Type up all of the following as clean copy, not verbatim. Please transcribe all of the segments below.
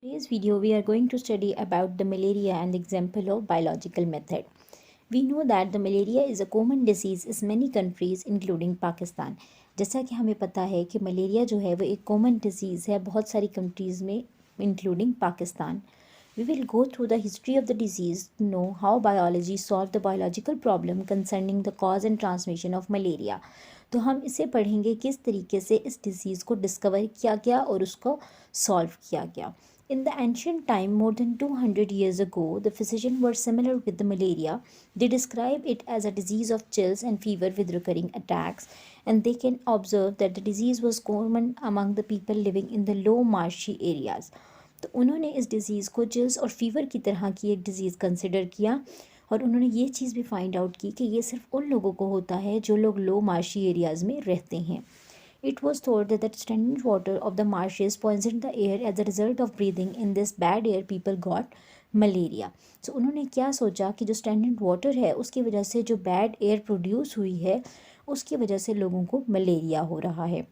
Today's video we are going to study about the malaria and the example of biological method. We know that the malaria is a common disease in many countries including Pakistan. जैसा कि हमें पता है कि malaria जो है वो एक कॉमन डिजीज़ है बहुत सारी कंट्रीज़ में including Pakistan. We will go through the history of the disease to know how biology solved the biological problem concerning the cause and transmission of malaria. तो हम इसे पढ़ेंगे किस तरीके से इस डिज़ीज़ को डिस्कवर किया गया और उसको सॉल्व किया गया. In the ancient time, more than 200 years ago, the physicians were similar with the malaria. They describe it as a disease of chills and fever with recurring attacks, and they can observe that the disease was common among the people living in the low marshy areas. तो उन्होंने इस disease को chills और fever की तरह की एक disease consider किया और उन्होंने ये चीज़ भी फाइंड आउट की कि ये सिर्फ उन लोगों को होता है जो लोग लो मार्शी एरियाज़ में रहते हैं. It was thought that the stagnant water of the marshes poisoned the air. As a result of breathing in this bad air, people got malaria. So उन्होंने क्या सोचा कि जो stagnant water है उसकी वजह से जो bad air produce हुई है उसकी वजह से लोगों को मलेरिया हो रहा है.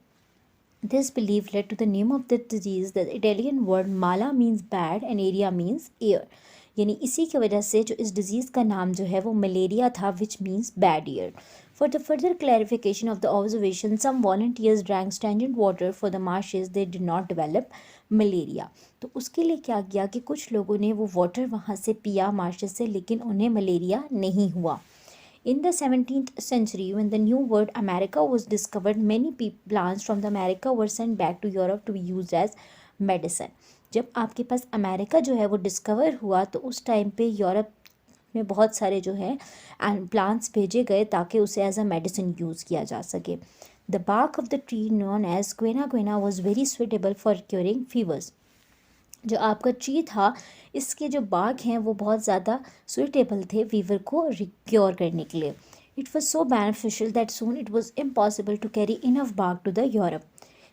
This belief led to the name of the disease. The Italian word mala means bad and area means air. यानी इसी की वजह से जो इस डिज़ीज़ का नाम जो है वो मलेरिया था, which means bad air. For the further clarification of the observation, some volunteers drank stagnant water for the marshes. They did not develop malaria. तो उसके लिए क्या किया कि कुछ लोगों ने वो वाटर वहाँ से पिया मार्शेस से, लेकिन उन्हें मलेरिया नहीं हुआ. In the 17th century, when the new word America was discovered, many plants from the America were sent back to Europe to be used as medicine. जब आपके पास अमेरिका जो है वो डिस्कवर हुआ तो उस टाइम पे यूरोप में बहुत सारे जो है प्लांट्स भेजे गए ताकि उसे एज अ मेडिसिन यूज़ किया जा सके. The bark of the tree known as quena quena was very suitable for curing fevers. जो आपका ट्री था इसके जो बाग हैं वो बहुत ज़्यादा सुइटेबल थे फीवर को क्योर करने के लिए. It was so beneficial that soon it was impossible to carry enough bark to the Europe.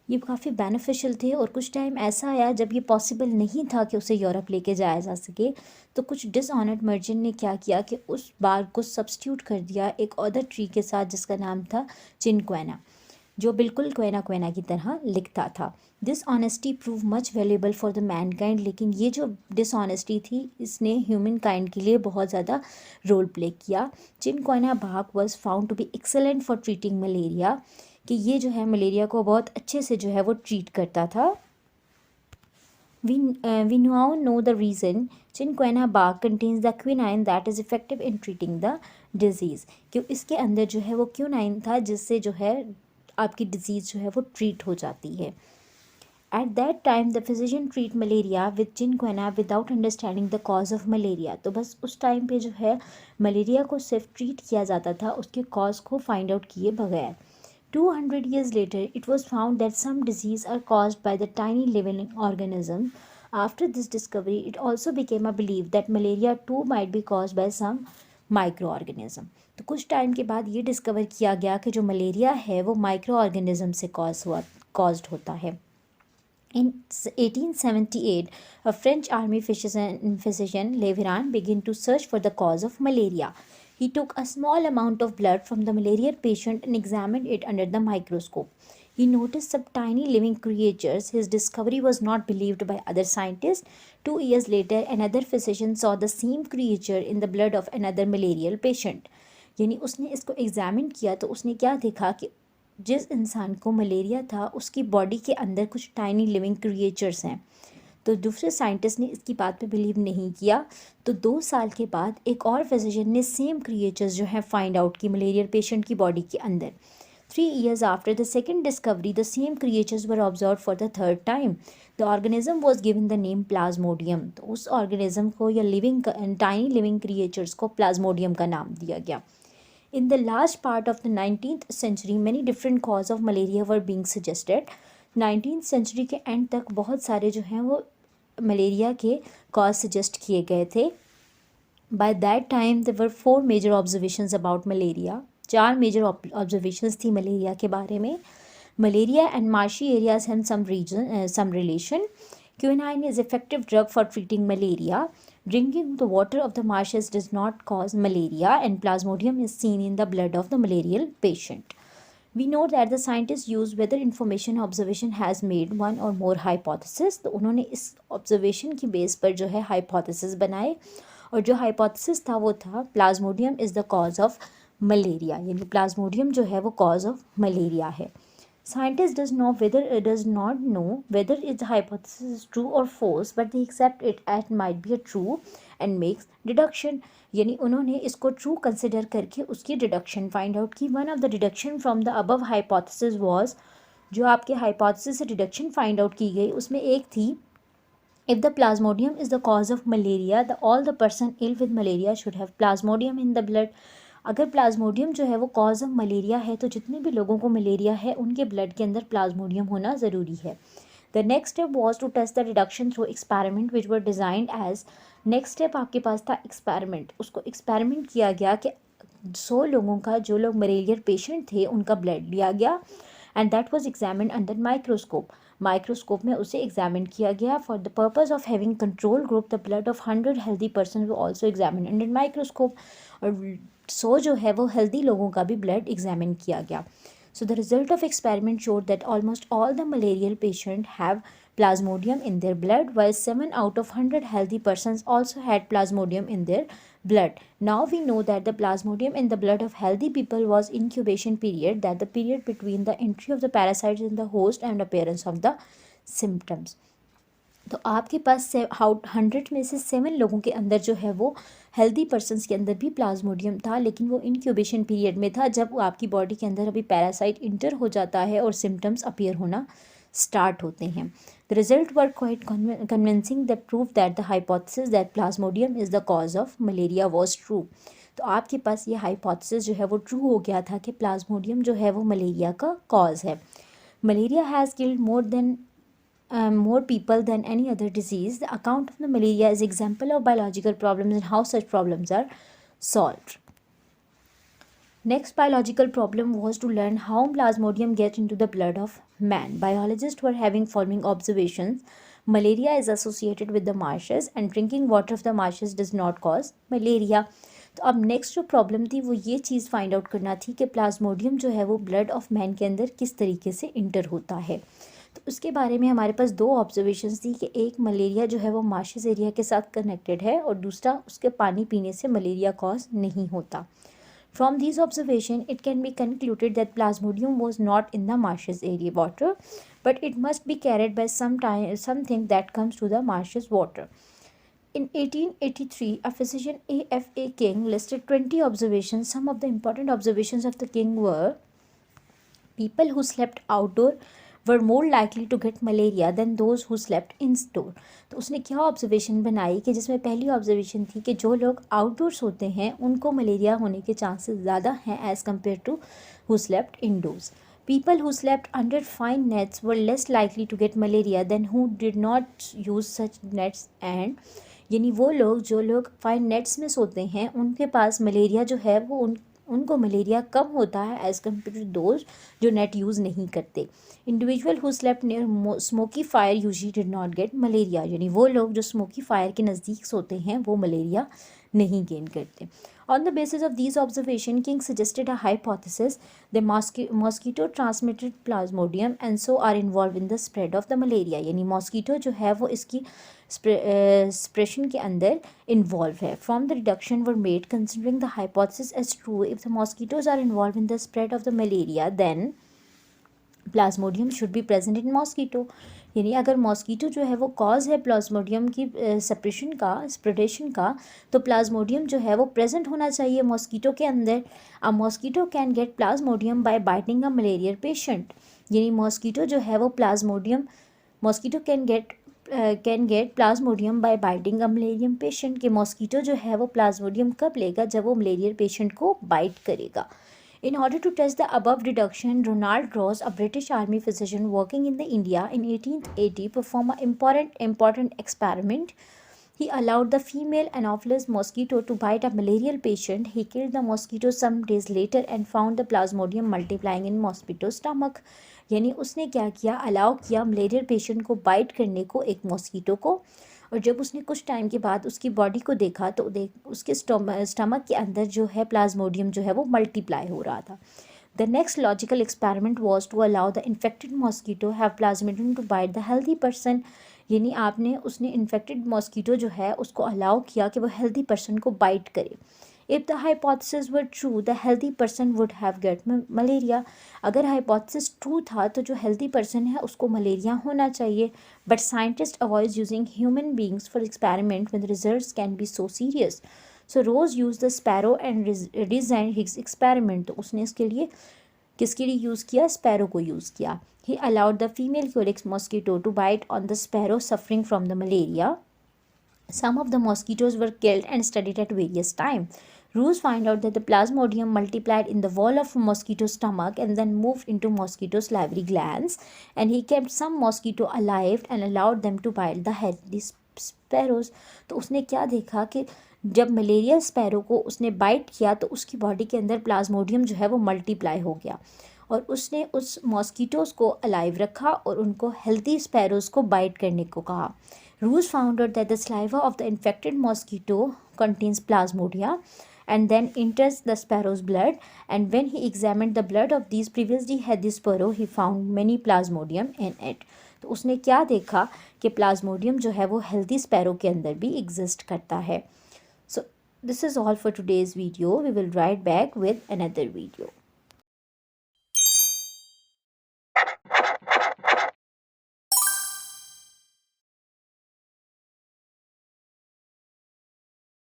ये काफ़ी बेनिफिशियल थे और कुछ टाइम ऐसा आया जब ये पॉसिबल नहीं था कि उसे यूरोप लेके जाया जा सके. तो कुछ डिसऑनर्ड मर्चेंट ने क्या किया कि उस बाग को सब्स्टिट्यूट कर दिया एक अदर ट्री के साथ जिसका नाम था चिनक्वेना, जो बिल्कुल क्वेना क्वेना की तरह लिखता था. This honesty prove much valuable for the Mankind. लेकिन ये जो डिसऑनेस्टी थी इसने ह्यूमन काइंड के लिए बहुत ज़्यादा रोल प्ले किया. Cinchona bark was found to be excellent for treating malaria, कि ये जो है मलेरिया को बहुत अच्छे से जो है वो ट्रीट करता था. We now know the reason. Cinquena bark contains the quinine that is effective in treating the disease. क्यों इसके अंदर जो है वो क्यूनाइन था जिससे जो है आपकी डिजीज़ जो है वो ट्रीट हो जाती है. At that time the physician treat malaria with cinquena without understanding the cause of malaria. तो बस उस टाइम पे जो है मलेरिया को सिर्फ ट्रीट किया जाता था उसके कॉज को फाइंड आउट किए बगैर. 200 years later, it was found that some diseases are caused by the tiny living organism. After this discovery, it also became a belief that malaria too might be caused by some microorganism. तो कुछ time के बाद ये discover किया गया कि जो malaria है वो माइक्रो ऑर्गेनिज्म से कॉज्ड होता है. In 1878, a French army physician Leviran began to search for the cause of malaria. He took a small amount of blood from the malaria patient and examined it under the microscope. He noticed some tiny living creatures. His discovery was not believed by other scientists. 2 years later, another physician saw the same creature in the blood of another malarial patient. यानी उसने इसको examine किया तो उसने क्या देखा कि जिस इंसान को मलेरिया था उसकी बॉडी के अंदर कुछ टाइनी लिविंग क्रिएचर्स हैं. तो दूसरे साइंटिस्ट ने इसकी बात पे बिलीव नहीं किया. तो 2 साल के बाद एक और फिजिशियन ने सेम क्रिएचर्स जो है फाइंड आउट की मलेरिया पेशेंट की बॉडी के अंदर. 3 years after the second discovery, the same creatures were observed for the third time. The organism was given the name Plasmodium. तो उस ऑर्गेनिज्म को या लिविंग टाइनी लिविंग क्रिएचर्स को Plasmodium का नाम दिया गया. In the last part of the 19th century, many different causes of malaria were being suggested. 19th century के एंड तक बहुत सारे जो हैं वो मलेरिया के कॉज सजेस्ट किए गए थे. By that time, there were 4 major observations about malaria. 4 major observations थी मलेरिया के बारे में. Malaria and marshy areas have some relation. Quinine is effective drug for treating malaria. Drinking the water of the marshes does not cause malaria, and Plasmodium is seen in the blood of the malarial patient. We know that the scientist use weather information observation has made one or more hypothesis. तो उन्होंने इस observation की base पर जो है hypothesis बनाए, और जो हाइपोथेसिस था वो था Plasmodium is the cause of malaria, यानी प्लाज्मोडियम जो है वो कॉज ऑफ मलेरिया है। Scientists does not know whether its hypothesis is true or false, but they accept it as might be a true and makes deduction. यानी उन्होंने इसको true consider करके उसकी डिडक्शन फाइंड आउट की। One of the deduction from the above hypothesis was, जो आपके hypothesis से deduction find out की गई उसमें एक थी, if the plasmodium is the cause of malaria, all the person ill with malaria should have plasmodium in the blood. अगर Plasmodium जो है वो कॉज ऑफ मलेरिया है तो जितने भी लोगों को मलेरिया है उनके ब्लड के अंदर प्लाज्मोडियम होना ज़रूरी है। The next step was to test the reduction through experiment which were designed as. Next step आपके पास था एक्सपेरिमेंट। उसको एक्सपेरिमेंट किया गया कि 100 लोगों का, जो लोग मलेरिया पेशेंट थे, उनका ब्लड लिया गया and that was examined under microscope. Microscope में उसे एग्जामिन किया गया। For the purpose of having control group the blood of 100 healthy person वो ऑल्सो एग्जामिन अंडर माइक्रोस्कोप। और 100 जो है वो हेल्दी लोगों का भी ब्लड एग्जामिन किया गया। So the result of experiment showed that almost all the malarial patient have plasmodium in their blood, while 7 out of 100 healthy persons also had plasmodium in their blood. Now we know that the plasmodium in the blood of healthy people was incubation period, that the period between the entry of the parasites in the host and appearance of the symptoms. तो आपके पास 100 में से 7 लोगों के अंदर जो है वो हेल्दी पर्सनस के अंदर भी प्लाज्मोडियम था, लेकिन वो इनक्यूबेशन पीरियड में था, जब आपकी बॉडी के अंदर अभी पैरासाइट इंटर हो जाता है और सिम्टम्स अपीयर होना स्टार्ट होते हैं। The result were quite convincing that prove that the hypothesis that Plasmodium is the cause of malaria was true. तो आपके पास ये हाइपोथेसिस जो है वो ट्रू हो गया था कि प्लाज्मोडियम जो है वो मलेरिया का कॉज है। Malaria has killed more people than any other disease. The account of the malaria is example of biological problems and how such problems are solved. Next biological problem was to learn how plasmodium gets into the blood of man. Biologists were having following observations. Malaria is associated with the marshes and drinking water of the marshes does not cause malaria. तो अब next जो problem थी वो ये चीज़ find out करना थी कि Plasmodium जो है वो ब्लड ऑफ मैन के अंदर किस तरीके से इंटर होता है। तो उसके बारे में हमारे पास 2 ऑब्जर्वेशंस थी कि एक, मलेरिया जो है वो मार्शेस एरिया के साथ कनेक्टेड है, और दूसरा, उसके पानी पीने से मलेरिया कॉज नहीं होता। From these observations, it can be concluded that plasmodium was not in the marshes area water, but it must be carried by something that comes to the marshes water. In 1883, a physician A.F.A. King listed 20 observations. Some of the important observations of the king were: people who slept outdoor were more likely to get malaria than those who slept indoor. तो उसने क्या observation बनाई कि जिसमें पहली observation थी कि जो लोग आउटडोर्स होते हैं उनको मलेरिया होने के चांसेस ज़्यादा हैं as compare to who slept indoors. People who slept under fine nets were less likely to get malaria than who did not use such nets, and यानी वो लोग जो लोग फाइन नेट्स में सोते हैं उनके पास मलेरिया जो है वो उनको मलेरिया कम होता है एज़ कम्पेयर टू दोज जो नेट यूज़ नहीं करते। Individual who slept near smoky fire usually did not gate malaria, यानी वो लोग जो स्मोकी फायर के नज़दीक सोते हैं वो मलेरिया नहीं गेन करते। On the basis of these observations, King suggested a hypothesis: the mosquito transmitted plasmodium and so are involved in the spread of the malaria. यानी मॉस्कीटो जो है वो इसकी spreading के अंदर involved है. From the reduction were made considering the hypothesis as true. If the mosquitoes are involved in the spread of the malaria, then Plasmodium should be present in mosquito, यानी अगर mosquito जो है वो cause है Plasmodium की separation का, स्प्रेडेशन का, तो प्लाज्मोडियम जो है वो प्रेजेंट होना चाहिए मॉस्कीटो के अंदर। A mosquito can get plasmodium by biting a malaria patient, यानी मॉस्कीटो जो है वो mosquito can get plasmodium by biting a malaria patient, कि मॉस्कीटो जो है वो प्लाज्मोडियम कब लेगा, जब वो मलेरियर पेशेंट को बाइट करेगा। In order to test the above deduction, Ronald Ross, a British army physician working in the India in 1880, performed an important experiment. He allowed the female Anopheles mosquito to bite a malarial patient. He killed the mosquito some days later and found the plasmodium multiplying in mosquito's stomach. यानी उसने क्या किया, allow किया malarial patient को bite करने को, एक mosquito को, और जब उसने कुछ टाइम के बाद उसकी बॉडी को देखा तो उसके स्टमक के अंदर जो है प्लाज्मोडियम जो है वो मल्टीप्लाई हो रहा था। The next logical experiment was to allow the infected mosquito have plasmodium to bite the healthy person. यानी आपने उसने इन्फेक्टेड मॉस्किटो जो है उसको अलाउ किया कि वो हेल्दी पर्सन को बाइट करे. If the hypothesis were true, the healthy person would have get malaria. अगर hypothesis true था तो जो healthy person है उसको मलेरिया होना चाहिए. But scientists avoid using human beings for experiment when the results can be so serious. So Rose used the sparrow and designed his experiment. तो उसने इसके लिए किसके लिए यूज़ किया? स्पैरो को यूज़ किया. He allowed the female Culex mosquito to bite on the sparrow suffering from the malaria. Some of the mosquitoes were killed and studied at various times. Roos found out that the plasmodium multiplied in the wall of a mosquito's stomach and then moved into mosquito's salivary glands, and he kept some mosquito alive and allowed them to bite the healthy sparrows. तो उसने क्या देखा कि जब malaria sparrow को उसने bite किया तो उसकी बॉडी के अंदर प्लाज्मोडियम जो है वो मल्टीप्लाई हो गया और उसने उस मॉस्किटोज़ को अलाइव रखा और उनको हेल्दी स्पैरोज़ को बाइट करने को कहा. Roos found out that the saliva of the infected mosquito contains plasmodia and then enters the sparrow's blood, and when he examined the blood of these previously healthy sparrow, he found many plasmodium in it. तो उसने क्या देखा कि Plasmodium जो है वो healthy sparrow के अंदर भी एग्जिस्ट करता है. So this is all for today's video. We will write back with another video.